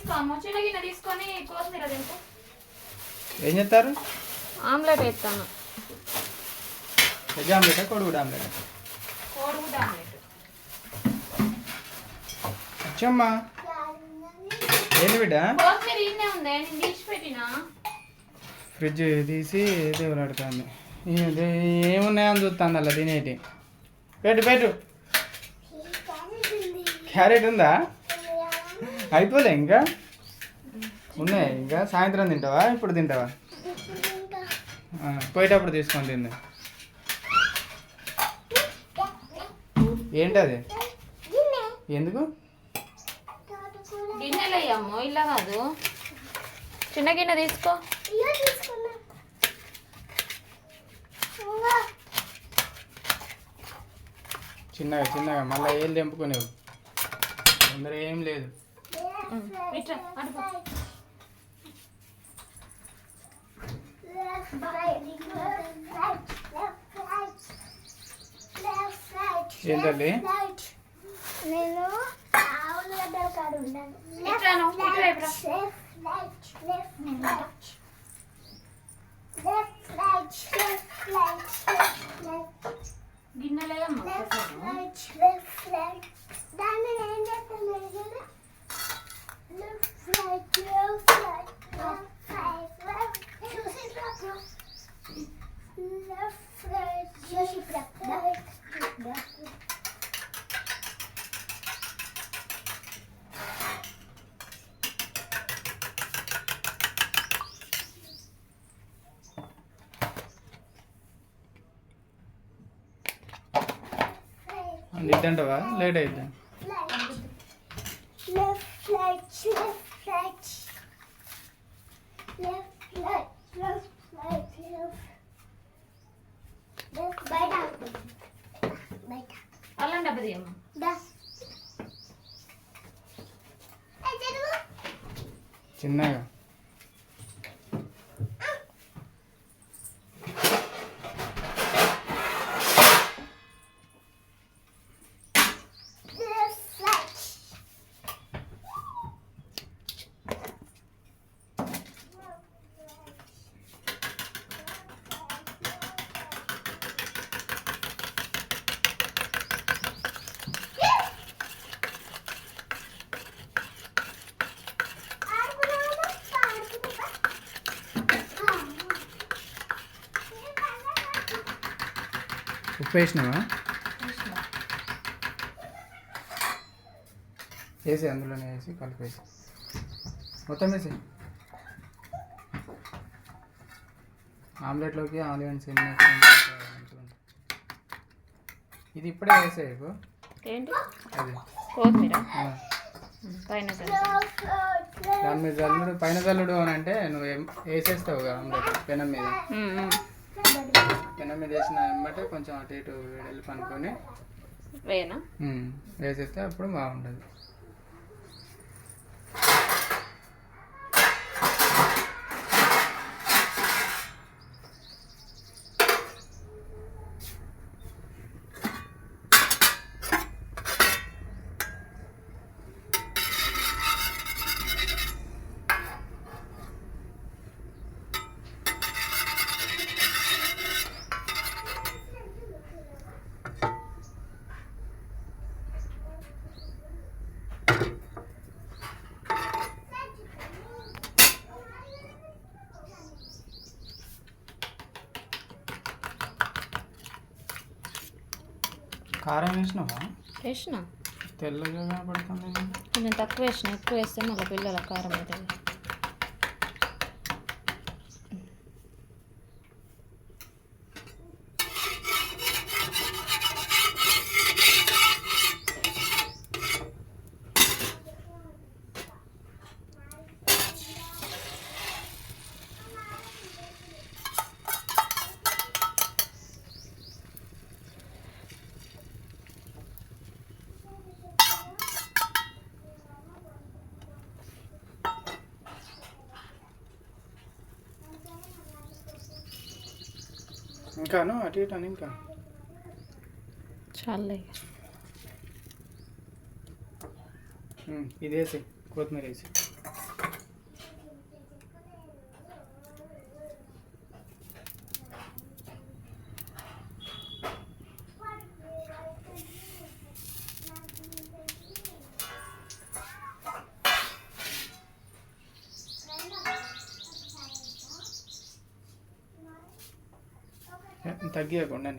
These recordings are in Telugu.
తీసుకో చిన్న గిన్నె తీసుకొని కొత్తిమీర తింటూ ఏం చేస్తారు? ఆమ్లెట్ వేస్తాను. వెజ్ ఆమ్లెటా కోడిగుడ్డు ఆమ్లెట్? కోడిగుడ్డు ఆమ్లెట్. అచ్చమ్మా ఏంది బిడ్డ? కొత్తిమీర ఇన్నే ఉంది, నేను తీసి పెట్టినా. ఫ్రిడ్జ్ తీసి దేవుడు ఆడుతుంది. ఏమున్నాయని చూస్తాను అలా తినేటి. పెట్టు పెట్టు. క్యారెట్ ఉందా? అయిపోలే ఇంకా ఉన్నాయి. ఇంకా సాయంత్రం తింటావా ఇప్పుడు తింటావా? పోయేటప్పుడు తీసుకొని తింది. ఏంటది? ఎందుకు గిన్నెలు అయ్యమ్మో ఇలా కాదు, చిన్న గిన్నె తీసుకో. చిన్నగా చిన్నగా మళ్ళీ ఏళ్ళు తెంపుకునేవు. తొందర ఏం లేదు. ఏంటండి? నేను గిన్నెలయ్యమ్మ ఇద్దంటావా? లేట్ అయిద్దా? అల్లం డబ్బా తీయమ్మ. చిన్నగా ఉప్పు వేసినావా? వేసి అందులోనే వేసి కలిపేసి మొత్తం వేసి ఆమ్లెట్లోకి ఆనియన్స్ ఎన్ని ఇది ఇప్పుడే వేసేయకు. ఏంటి అది కొత్తిమీర పైన దాని మీద జల్లుడు పైన జల్లుడు అని అంటే నువ్వు వేసేస్తావు కదా ఆమ్లెట్ పెనం మీద. పెనం మీద వేసిన వెంబటే కొంచెం అటు ఇటు వెడల్పు అనుకొని వేసేస్తే అప్పుడు బాగుంటుంది. కారం వేసినావా? వేసిన. తెల్లగా కనపడుతుంది. కొంచెం తక్కువ వేసిన, ఎక్కువ వేస్తే మళ్ళీ పిల్లల కారం అవుతుంది. ఇంకాను అటు ఇటు అని ఇంకా చాలే. ఇది వేసి కొత్తిమీర వేసి తగ్గియకుండా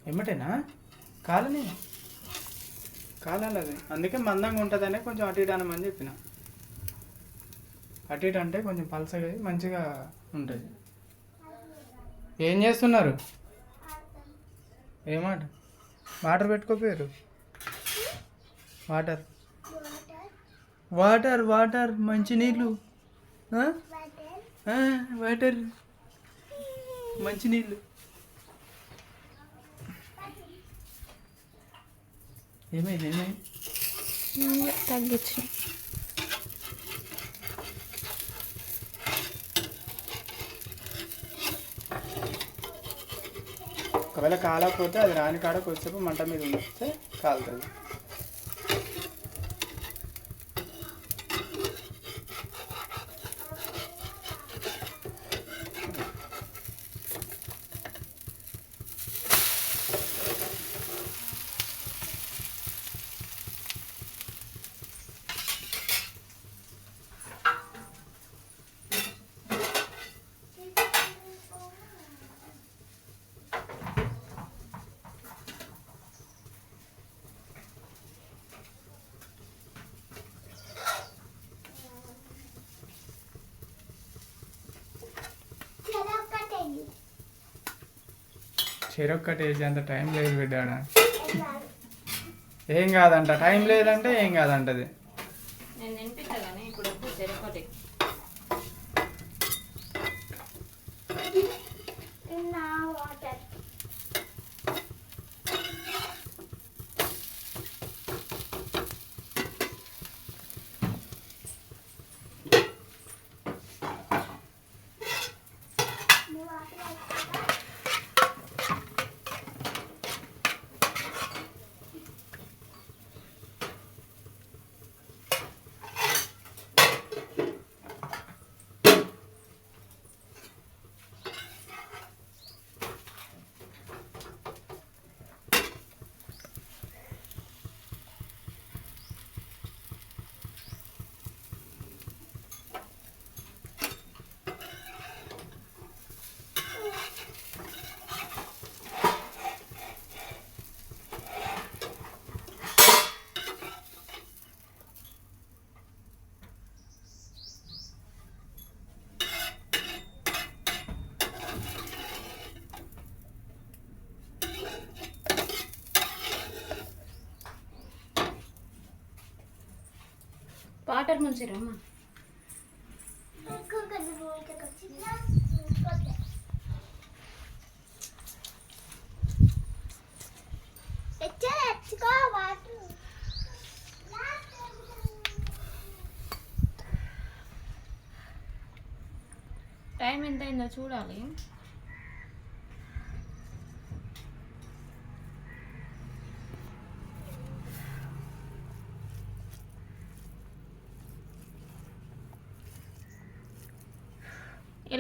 ఏమిటేనా కాలని కాలాలి అది, అందుకే మందంగా ఉంటుందనే కొంచెం అటు ఇటు అనమని చెప్పిన. అటు ఇటు అంటే కొంచెం పలసగా మంచిగా ఉంటుంది. ఏం చేస్తున్నారు? ఏమాట వాటర్ పెట్టుకోపోయారు? వాటర్ వాటర్ వాటర్ మంచినీళ్ళు, వాటర్ మంచినీళ్ళు. ఏమైంది తగ్గించు. ఒకవేళ కాలకపోతే అది రాని కాడ కొద్దిసేపు మంట మీద ఉంచితే కాలుతుంది. చెరొక్కటి వేసేంత టైం లేదు బిడ్డాడ. ఏం కాదంట, టైం లేదంటే ఏం కాదంటది. నేను తినిపిస్తా కానీ ఇప్పుడు చెరొక్కటి. వాటర్ ముంచిరమ్మా. టైం ఎంత అయిందో చూడాలి.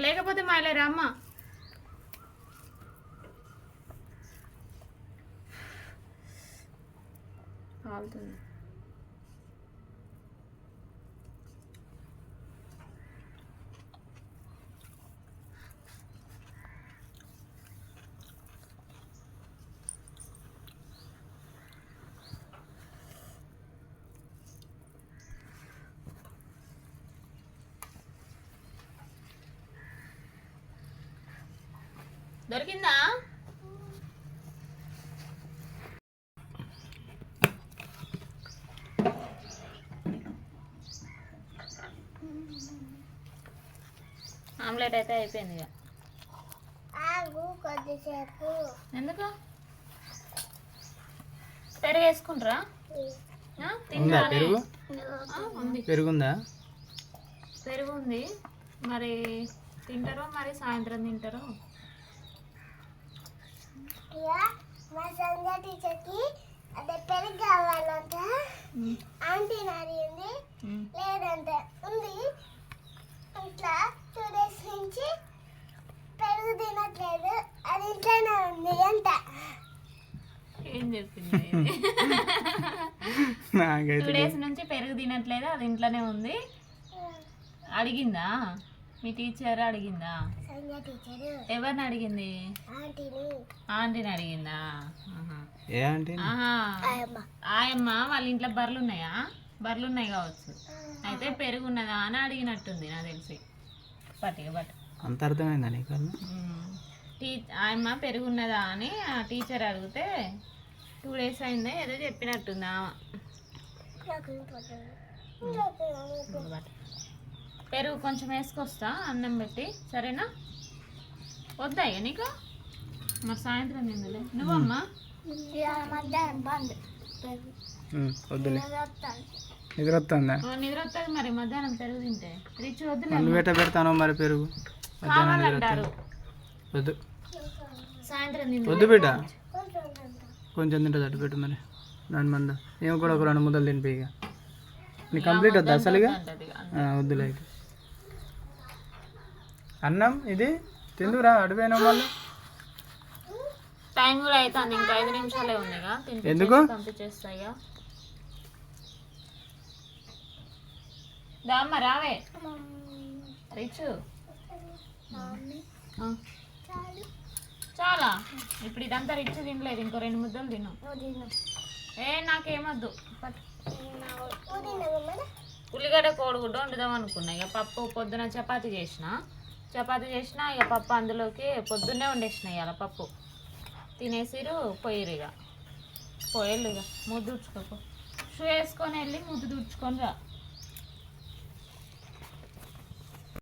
లేకపోతే మాయలేరా అమ్మ. కాలుతుంది. దొరికిందా? ఆమ్లెట్ అయితే అయిపోయింది ఇక. ఎందుకు పెరుగు వేసుకుంటారా? పెరుగుందా? పెరుగు ఉంది. మరి తింటారో మరి సాయంత్రం తింటారో. మా సంధ్య టీచర్కి అదే పెరుగు కావాలంట. ఆంటీ అడిగింది, లేదంటే ఉంది. ఇట్లా 2 days నుంచి పెరుగు తినట్లేదు, అది ఇంట్లోనే ఉంది అంట. ఏం చెప్పింది? 2 days నుంచి పెరుగు తినట్లేదు, అది ఇంట్లోనే ఉంది. అడిగిందా మీ టీచర్? అడిగిందా? సంధ్య టీచరు ఎవరిని అడిగింది? ఆంటీని ఆంటీని అడిగిందా? ఆహా. ఏ అంటే ఆహా. ఆయమ్మ ఆయమ్మ వాళ్ళ ఇంట్లో బర్రెలు ఉన్నాయా? బర్రెలు ఉన్నాయి కావచ్చు. అయితే పెరుగు ఉన్నదా అని అడిగినట్టుంది నాకు తెలిసి. పట్టిగా బట్ అంత అర్థమైందా నీకు? ఆయమ్మ పెరుగు ఉన్నదా అని ఆ టీచర్ అడిగితే 2 days అయిందే ఏదో చెప్పినట్టుంది ఆమె. పెరుగు కొంచెం వేసుకొస్తా అన్నం పెట్టి, సరేనా? వద్దా ఇక నీకు? మరి సాయంత్రం తిందులే. నువ్వమ్మా? మధ్యాహ్నం బంద్ వద్దులే, నిద్ర వస్తుందా? నిద్ర వస్తుంది మరి మధ్యాహ్నం పెరుగు తింటే. రిచ్ వద్దులే, నువ్వు ఎట్లా పెడతాను మరి పెరుగు? కావాలంటారు. వద్దు సాయంత్రం తిందు. వద్దు బిడ్డ, కొంచెం తింటుంది అటు పెట్టు మరి. దాని మంద ఏమో కూడా ఒక 2 ముద్దలు తినిపి. ఇక నీకు కంప్లీట్ వద్దా అసలు? ఇక వద్దులే. ఇక అన్నం ఇది తిందురా, అడిపోయినా వాళ్ళు. టైం కూడా అవుతుంది, ఇంకా 5 నిమిషాలే ఉన్నాయిగా. ఎందుకు పంపించేస్తాయిగా. దామ్మ రావే రిచు. చాలా ఇప్పుడు ఇదంతా రిచ్ తినలేదు, ఇంకో 2 ముద్దలు తిను. నాకేమొద్దు. ఉల్లిగడ్డ కోడిగుడ్డ వండుదాం అనుకున్నా. ఇక పప్పు పొద్దున చపాతీ చేసిన ఇక పప్పు అందులోకి పొద్దున్నే వండేసిన. ఇవాళ పప్పు తినేసిరు పోయిరు. ఇక పోయేళ్ళు. ఇక ముద్దు తుడుచుకోకు, షూ వేసుకొని వెళ్ళి ముద్దు తుడుచుకొని రా.